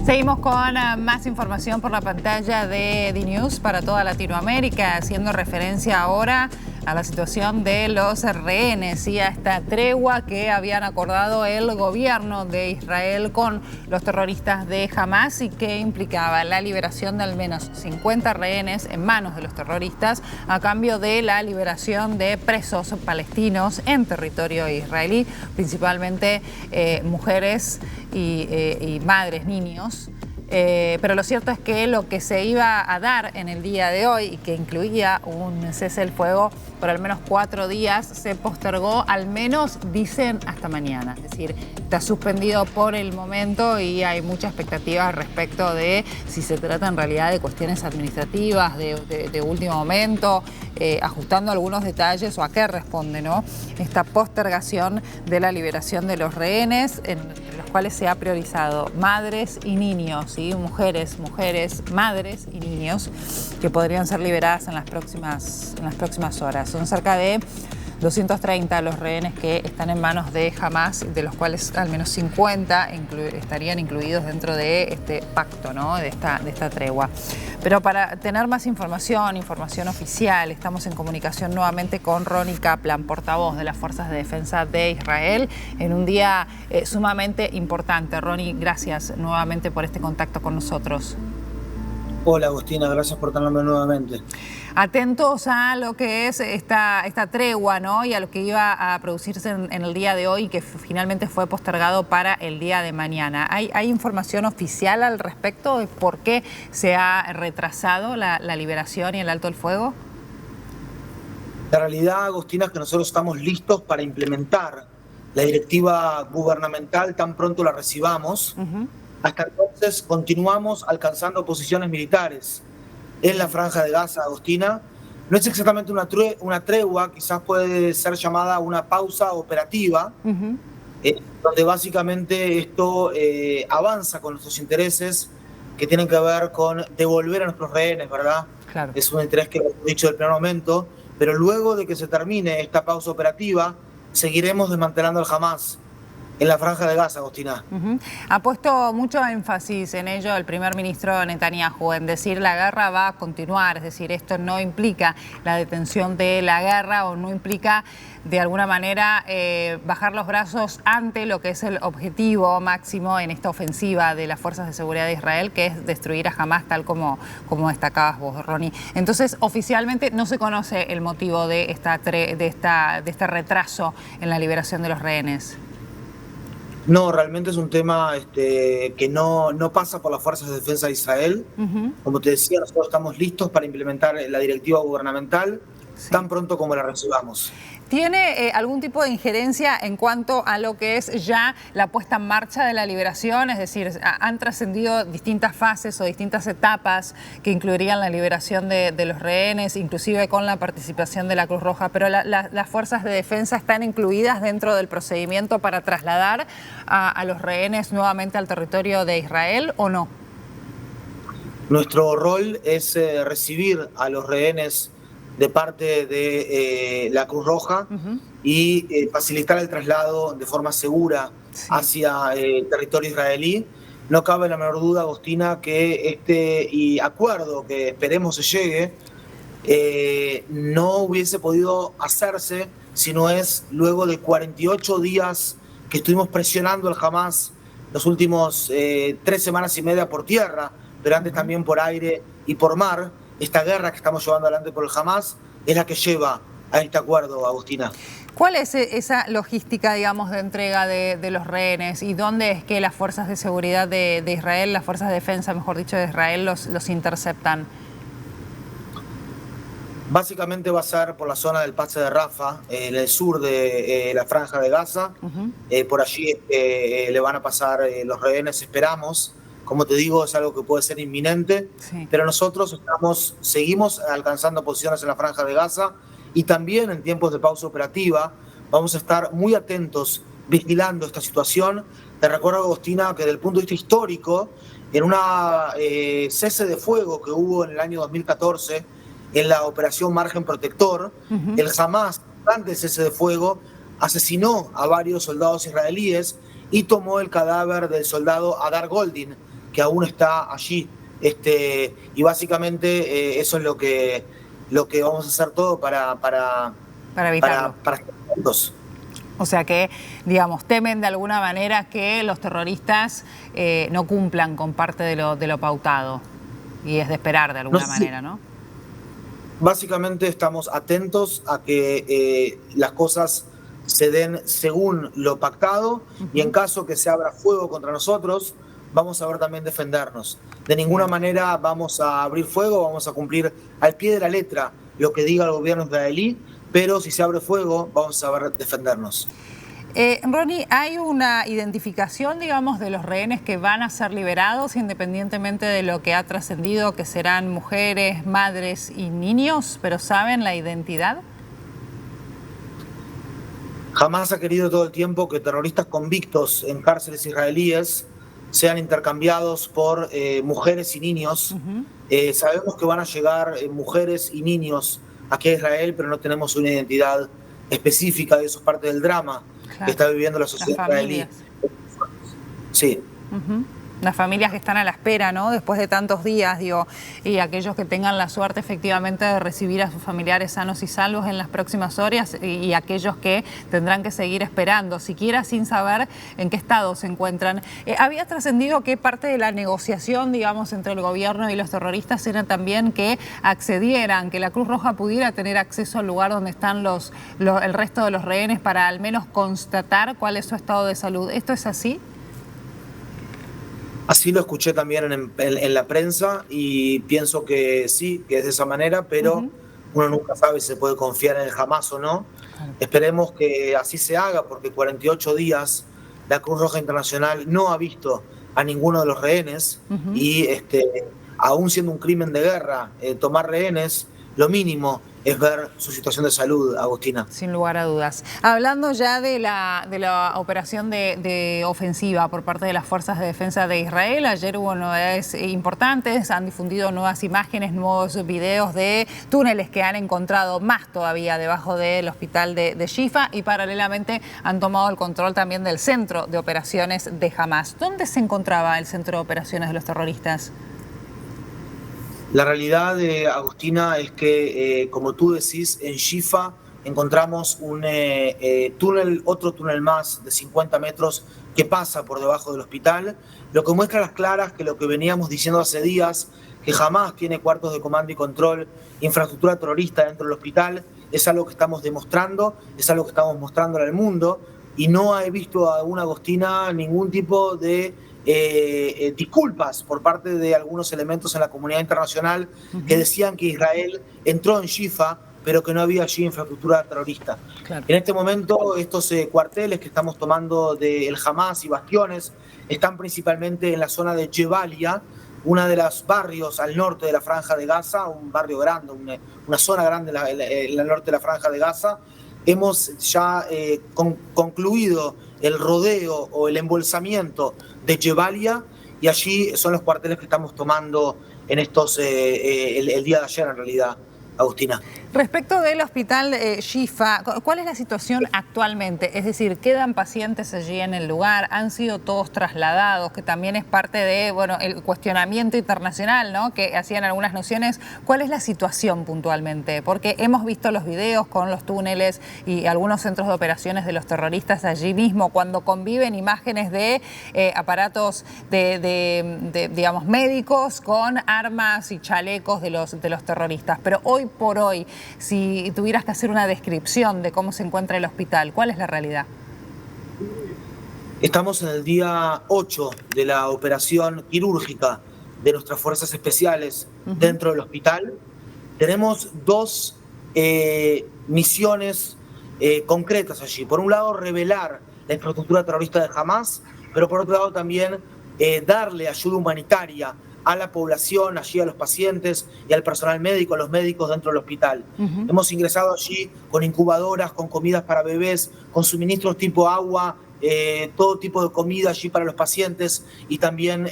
Seguimos con más información por la pantalla de DNews para toda Latinoamérica, haciendo referencia ahora a la situación de los rehenes y a esta tregua que habían acordado el gobierno de Israel con los terroristas de Hamas y que implicaba la liberación de al menos 50 rehenes en manos de los terroristas a cambio de la liberación de presos palestinos en territorio israelí, principalmente mujeres y madres, niños. Pero lo cierto es que lo que se iba a dar en el día de hoy y que incluía un cese del fuego por al menos 4 días se postergó, al menos dicen hasta mañana. Es decir, está suspendido por el momento y hay mucha expectativa respecto de si se trata en realidad de cuestiones administrativas de último momento, ajustando algunos detalles o a qué responde, ¿no?, esta postergación de la liberación de los rehenes, entre los cuales se ha priorizado madres y niños, ¿sí? Mujeres, madres y niños que podrían ser liberadas en las próximas horas. Son cerca de 230 los rehenes que están en manos de Hamas, de los cuales al menos 50 estarían incluidos dentro de este pacto, ¿no?, de esta tregua. Pero para tener más información oficial, estamos en comunicación nuevamente con Ronnie Kaplan, portavoz de las Fuerzas de Defensa de Israel, en un día sumamente importante. Ronnie, gracias nuevamente por este contacto con nosotros. Hola Agustina, gracias por tenerme nuevamente. Atentos a lo que es esta tregua, ¿no?, y a lo que iba a producirse en el día de hoy, que finalmente fue postergado para el día de mañana. ¿Hay información oficial al respecto de por qué se ha retrasado la liberación y el alto el fuego? La realidad, Agustina, es que nosotros estamos listos para implementar la directiva gubernamental tan pronto la recibamos. Hasta entonces continuamos alcanzando posiciones militares en la Franja de Gaza, Agustina. No es exactamente una tregua, quizás puede ser llamada una pausa operativa, donde básicamente esto avanza con nuestros intereses que tienen que ver con devolver a nuestros rehenes, ¿verdad? Claro. Es un interés que hemos dicho del primer momento, pero luego de que se termine esta pausa operativa, seguiremos desmantelando al Hamas en la Franja de Gaza, Agustina. Ha puesto mucho énfasis en ello el primer ministro Netanyahu, en decir la guerra va a continuar, es decir, esto no implica la detención de la guerra o no implica de alguna manera bajar los brazos ante lo que es el objetivo máximo en esta ofensiva de las Fuerzas de Seguridad de Israel, que es destruir a Hamas, tal como destacabas vos, Ronnie. Entonces, oficialmente no se conoce el motivo de este retraso en la liberación de los rehenes. No, realmente es un tema que no pasa por las Fuerzas de Defensa de Israel. Como te decía, nosotros estamos listos para implementar la directiva gubernamental tan pronto como la recibamos. ¿Tiene algún tipo de injerencia en cuanto a lo que es ya la puesta en marcha de la liberación? Es decir, han trascendido distintas fases o distintas etapas que incluirían la liberación de los rehenes, inclusive con la participación de la Cruz Roja, pero las fuerzas de defensa están incluidas dentro del procedimiento para trasladar a los rehenes nuevamente al territorio de Israel, ¿o no? Nuestro rol es recibir a los rehenes de parte de la Cruz Roja y facilitar el traslado de forma segura hacia el territorio israelí. No cabe la menor duda, Agustina, que este acuerdo que esperemos se llegue no hubiese podido hacerse si no es luego de 48 días que estuvimos presionando al Hamas los últimos 3 semanas y media por tierra, pero antes también por aire y por mar. Esta guerra que estamos llevando adelante por el Hamas es la que lleva a este acuerdo, Agustina. ¿Cuál es esa logística, digamos, de entrega de los rehenes y dónde es que las fuerzas de seguridad de Israel, las fuerzas de defensa, mejor dicho, de Israel, los interceptan? Básicamente va a ser por la zona del Paso de Rafah, en el sur de la Franja de Gaza. Por allí le van a pasar los rehenes, esperamos. Como te digo, es algo que puede ser inminente, pero nosotros seguimos alcanzando posiciones en la Franja de Gaza y también en tiempos de pausa operativa vamos a estar muy atentos vigilando esta situación. Te recuerdo, Agustina, que desde el punto de vista histórico, en una cese de fuego que hubo en el año 2014 en la operación Margen Protector, el Hamas, durante el cese de fuego, asesinó a varios soldados israelíes y tomó el cadáver del soldado Hadar Goldin, que aún está allí. Y básicamente eso es lo que vamos a hacer todo para evitarlo. Para estar juntos. O sea que, digamos, temen de alguna manera que los terroristas no cumplan con parte de lo pautado. Y es de esperar de alguna manera, ¿no? Básicamente estamos atentos a que las cosas se den según lo pactado, y en caso que se abra fuego contra nosotros, vamos a ver también defendernos. De ninguna manera vamos a abrir fuego, vamos a cumplir al pie de la letra lo que diga el gobierno israelí, pero si se abre fuego vamos a saber defendernos. Ronnie, ¿hay una identificación, digamos, de los rehenes que van a ser liberados, independientemente de lo que ha trascendido, que serán mujeres, madres y niños, pero saben la identidad? Jamás ha querido todo el tiempo que terroristas convictos en cárceles israelíes sean intercambiados por mujeres y niños. Sabemos que van a llegar mujeres y niños aquí a Israel, pero no tenemos una identidad específica, de eso es parte del drama que está viviendo la sociedad israelí. Sí. Las familias que están a la espera, ¿no? Después de tantos días, digo, y aquellos que tengan la suerte efectivamente de recibir a sus familiares sanos y salvos en las próximas horas, y aquellos que tendrán que seguir esperando, siquiera sin saber en qué estado se encuentran. Había trascendido que parte de la negociación, digamos, entre el gobierno y los terroristas era también que accedieran, que la Cruz Roja pudiera tener acceso al lugar donde están el resto de los rehenes para al menos constatar cuál es su estado de salud. ¿Esto es así? Así lo escuché también en la prensa, y pienso que sí, que es de esa manera, pero uno nunca sabe si se puede confiar en el Hamas o no. Esperemos que así se haga, porque 48 días la Cruz Roja Internacional no ha visto a ninguno de los rehenes, y aún siendo un crimen de guerra, tomar rehenes, lo mínimo es ver su situación de salud, Agustina. Sin lugar a dudas. Hablando ya de la operación de ofensiva por parte de las Fuerzas de Defensa de Israel, ayer hubo novedades importantes, han difundido nuevas imágenes, nuevos videos de túneles que han encontrado más todavía debajo del hospital de Shifa, y paralelamente han tomado el control también del centro de operaciones de Hamas. ¿Dónde se encontraba el centro de operaciones de los terroristas? La realidad, Agustina, es que, como tú decís, en Shifa encontramos un otro túnel más de 50 metros que pasa por debajo del hospital, lo que muestra a las claras que lo que veníamos diciendo hace días, que jamás tiene cuartos de comando y control, infraestructura terrorista dentro del hospital, es algo que estamos demostrando, es algo que estamos mostrando al mundo, y no he visto aún, Agustina, ningún tipo de disculpas por parte de algunos elementos en la comunidad internacional que decían que Israel entró en Shifa, pero que no había allí infraestructura terrorista. Claro. En este momento, estos cuarteles que estamos tomando del Hamas y bastiones están principalmente en la zona de Jebalia, una de los barrios al norte de la Franja de Gaza, un barrio grande, una zona grande en el norte de la Franja de Gaza. Hemos ya concluido el rodeo o el embolsamiento de Jebalia, y allí son los cuarteles que estamos tomando en estos el día de ayer, en realidad, Agustina. Respecto del hospital Shifa, ¿cuál es la situación actualmente? Es decir, ¿quedan pacientes allí en el lugar? ¿Han sido todos trasladados? Que también es parte de, bueno, el cuestionamiento internacional, ¿no?, que hacían algunas naciones. ¿Cuál es la situación puntualmente? Porque hemos visto los videos con los túneles y algunos centros de operaciones de los terroristas allí mismo, cuando conviven imágenes de aparatos digamos, médicos con armas y chalecos de los terroristas. Pero hoy por hoy, si tuvieras que hacer una descripción de cómo se encuentra el hospital, ¿cuál es la realidad? Estamos en el día 8 de la operación quirúrgica de nuestras fuerzas especiales dentro del hospital. Tenemos dos misiones concretas allí. Por un lado, revelar la infraestructura terrorista de Hamas, pero por otro lado también darle ayuda humanitaria a la población, allí a los pacientes y al personal médico, a los médicos dentro del hospital. Hemos ingresado allí con incubadoras, con comidas para bebés, con suministros tipo agua, todo tipo de comida allí para los pacientes, y también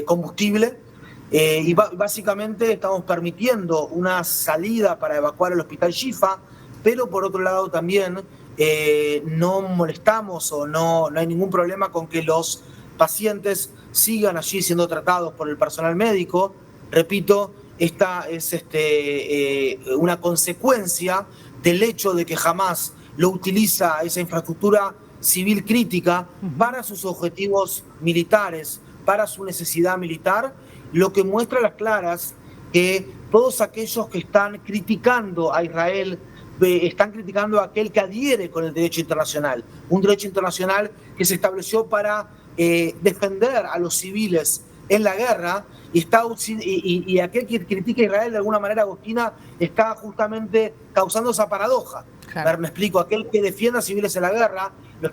combustible. Y básicamente estamos permitiendo una salida para evacuar el hospital Shifa, pero por otro lado también no molestamos o no hay ningún problema con que los pacientes sigan allí siendo tratados por el personal médico. Repito, esta es una consecuencia del hecho de que Hamás lo utiliza esa infraestructura civil crítica para sus objetivos militares, para su necesidad militar, lo que muestra a las claras que todos aquellos que están criticando a Israel están criticando a aquel que adhiere con el derecho internacional, un derecho internacional que se estableció para defender a los civiles en la guerra, y aquel que critica a Israel de alguna manera, Agostina, está justamente causando esa paradoja. Claro. Me explico, aquel que defiende a civiles en la guerra lo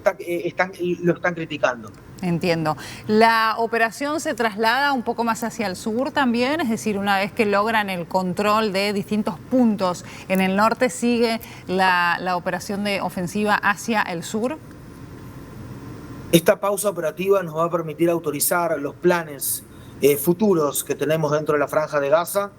están criticando. Entiendo. ¿La operación se traslada un poco más hacia el sur también? Es decir, una vez que logran el control de distintos puntos en el norte, ¿sigue la operación de ofensiva hacia el sur? Esta pausa operativa nos va a permitir autorizar los planes futuros que tenemos dentro de la Franja de Gaza.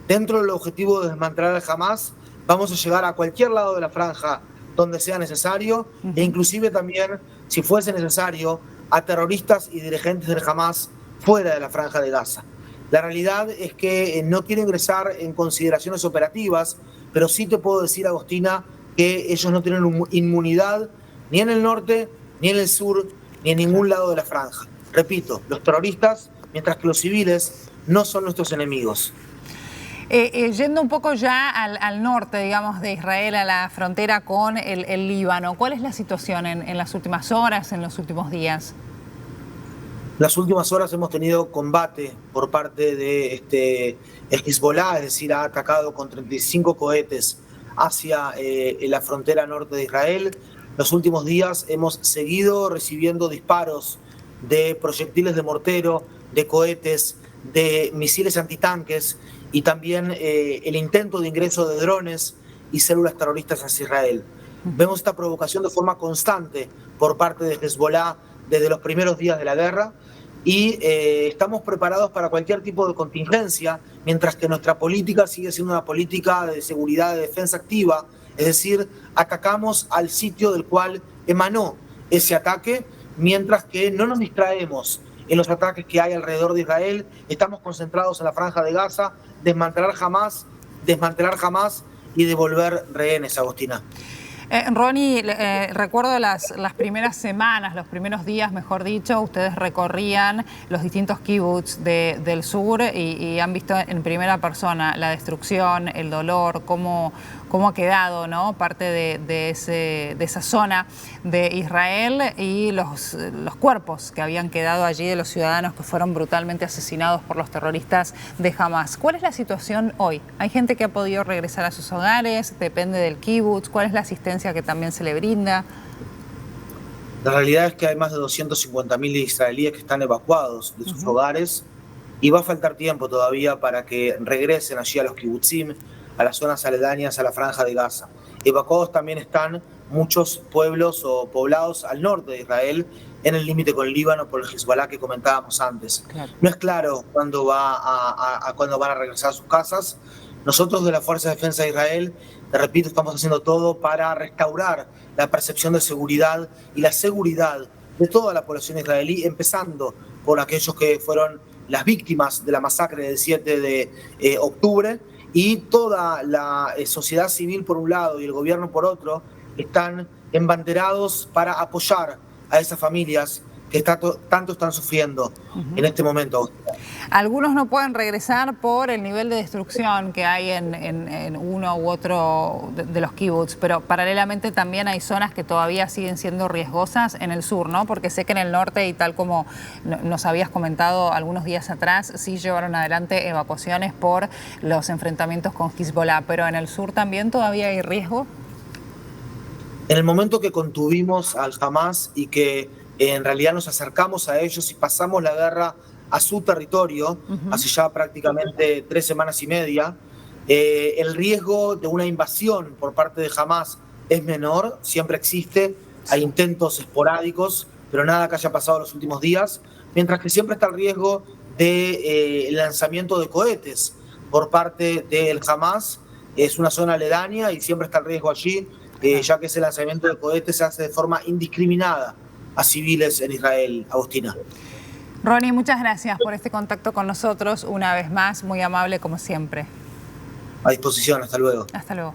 Dentro del objetivo de desmantelar al Hamás, vamos a llegar a cualquier lado de la franja donde sea necesario, e inclusive también, si fuese necesario, a terroristas y dirigentes del Hamás fuera de la Franja de Gaza. La realidad es que no quiero ingresar en consideraciones operativas, pero sí te puedo decir, Agostina, que ellos no tienen inmunidad ni en el norte, ni en el sur, ni en ningún lado de la franja. Repito, los terroristas, mientras que los civiles no son nuestros enemigos. Yendo un poco ya al norte, digamos, de Israel, a la frontera con el Líbano, ¿cuál es la situación en las últimas horas, en los últimos días? Las últimas horas hemos tenido combate por parte de el Hezbollah, es decir, ha atacado con 35 cohetes hacia la frontera norte de Israel. Los últimos días hemos seguido recibiendo disparos de proyectiles de mortero, de cohetes, de misiles antitanques, y también el intento de ingreso de drones y células terroristas hacia Israel. Vemos esta provocación de forma constante por parte de Hezbollah desde los primeros días de la guerra, y estamos preparados para cualquier tipo de contingencia, mientras que nuestra política sigue siendo una política de seguridad, de defensa activa, es decir, atacamos al sitio del cual emanó ese ataque, mientras que no nos distraemos en los ataques que hay alrededor de Israel. Estamos concentrados en la Franja de Gaza, desmantelar Hamás y devolver rehenes, Agostina. Ronnie, recuerdo las primeras semanas, los primeros días, mejor dicho, ustedes recorrían los distintos kibbutz del sur y han visto en primera persona la destrucción, el dolor, cómo ha quedado, ¿no?, parte de esa zona de Israel, y los cuerpos que habían quedado allí de los ciudadanos que fueron brutalmente asesinados por los terroristas de Hamás. ¿Cuál es la situación hoy? ¿Hay gente que ha podido regresar a sus hogares? ¿Depende del kibutz? ¿Cuál es la asistencia que también se le brinda? La realidad es que hay más de 250.000 israelíes que están evacuados de sus hogares, y va a faltar tiempo todavía para que regresen allí a los kibutzim, a las zonas aledañas a la Franja de Gaza. Evacuados también están muchos pueblos o poblados al norte de Israel, en el límite con el Líbano, por el Hezbollah que comentábamos antes. Claro. No es claro cuándo van a regresar a sus casas. Nosotros de la Fuerza de Defensa de Israel, te repito, estamos haciendo todo para restaurar la percepción de seguridad y la seguridad de toda la población israelí, empezando por aquellos que fueron las víctimas de la masacre del 7 de octubre, y toda la sociedad civil por un lado y el gobierno por otro están embanderados para apoyar a esas familias que tanto están sufriendo en este momento. Algunos no pueden regresar por el nivel de destrucción que hay en uno u otro de los kibbutz, pero paralelamente también hay zonas que todavía siguen siendo riesgosas en el sur, ¿no? Porque sé que en el norte, y tal como nos habías comentado algunos días atrás, sí llevaron adelante evacuaciones por los enfrentamientos con Hezbollah, pero en el sur también todavía hay riesgo. En el momento que contuvimos al Hamás y que en realidad nos acercamos a ellos y pasamos la guerra a su territorio, hace ya prácticamente 3 semanas y media, el riesgo de una invasión por parte de Hamás es menor, siempre existe, hay intentos esporádicos, pero nada que haya pasado en los últimos días, mientras que siempre está el riesgo de lanzamiento de cohetes por parte del Hamás. Es una zona aledaña y siempre está el riesgo allí, ya que ese lanzamiento de cohetes se hace de forma indiscriminada a civiles en Israel, Agostina. Ronnie, muchas gracias por este contacto con nosotros una vez más, muy amable como siempre. A disposición, hasta luego. Hasta luego.